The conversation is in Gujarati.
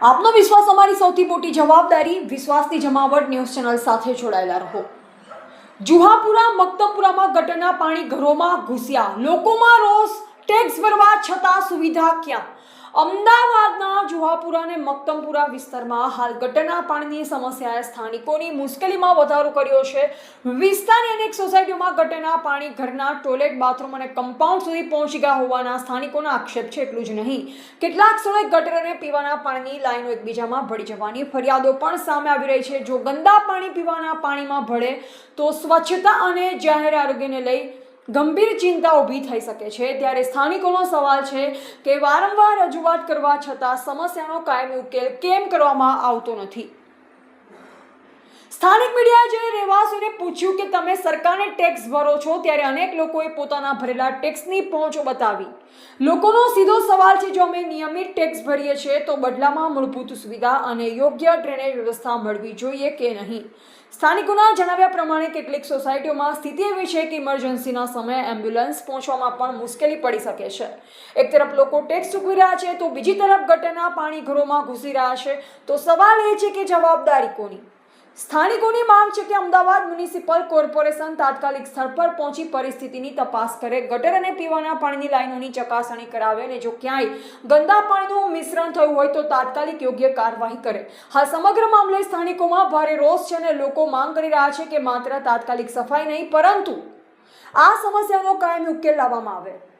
આપનો વિશ્વાસ અમારી સૌથી મોટી જવાબદારી. વિશ્વાસની જમાવટ ન્યૂઝ ચેનલ સાથે જોડાયેલા રહો. જુહાપુરા મક્તમપુરામાં ગટરના પાણી ઘરોમાં ઘૂસ્યા. લોકોમાં રોષ. ટેક્સ ભરવા છતાં સુવિધા ક્યાં? અમદાવાદના જુહાપુરા અને મક્તમપુરા વિસ્તારમાં હાલ ગટરના પાણીની સમસ્યાએ સ્થાનિકોની મુશ્કેલીમાં વધારો કર્યો છે. વિસ્તારની અનેક સોસાયટીઓમાં ગટરના પાણી ઘરના ટોયલેટ, બાથરૂમ અને કમ્પાઉન્ડ સુધી પહોંચી ગયા હોવાના સ્થાનિકોનો આક્ષેપ છે. એટલું જ નહીં, કેટલાક સ્થળોએ ગટર અને પીવાના પાણીની લાઈનો એકબીજામાં ભળી જવાની ફરિયાદો પણ સામે આવી રહી છે. જો ગંદા પાણી પીવાના પાણીમાં ભળે તો સ્વચ્છતા અને જાહેર આરોગ્યને લઈ ગંભીર ચિંતા ઊભી થઈ શકે છે. ત્યારે સ્થાનિકોનો સવાલ છે કે વારંવાર રજૂઆત કરવા છતાં સમસ્યાનો કાયમી ઉકેલ કેમ કરવામાં આવતો નથી. સ્થાનિક મીડિયાએ જ્યારે રહેવાસીઓને પૂછ્યું કે તમે સરકારને ટેક્સ ભરો છો, ત્યારે અનેક લોકોએ પોતાના ભરેલા ટેક્સની પહોંચ બતાવી. લોકોનો સીધો સવાલ છે, જો અમે નિયમિત ટેક્સ ભરીએ છીએ તો બદલામાં મૂળભૂત સુવિધા અને યોગ્ય ડ્રેનેજ વ્યવસ્થા મળવી જોઈએ કે નહીં. સ્થાનિકોના જણાવ્યા પ્રમાણે કેટલીક સોસાયટીઓમાં સ્થિતિ એવી છે કે ઇમરજન્સીના સમયે એમ્બ્યુલન્સ પહોંચવામાં પણ મુશ્કેલી પડી શકે છે. એક તરફ લોકો ટેક્સ ચૂકવી રહ્યા છે તો બીજી તરફ ગટરના પાણી ઘરોમાં ઘૂસી રહ્યા છે. તો સવાલ એ છે કે જવાબદારી કોની? સ્થાનિકોની માંગ છે કે અમદાવાદ મ્યુનિસિપલ કોર્પોરેશન તાત્કાલિક સ્થળ પર પહોંચી પરિસ્થિતિની તપાસ કરે, ગટર અને પીવાના પાણીની લાઈનોની ચકાસણી કરાવે અને જો ક્યાંય ગંદા પાણીનું મિશ્રણ થયું હોય તો તાત્કાલિક યોગ્ય કાર્યવાહી કરે. હાલ સમગ્ર મામલે સ્થાનિકોમાં ભારે રોષ છે અને લોકો માંગ કરી રહ્યા છે કે માત્ર તાત્કાલિક સફાઈ નહીં પરંતુ આ સમસ્યાનો કાયમી ઉકેલ લાવવામાં આવે.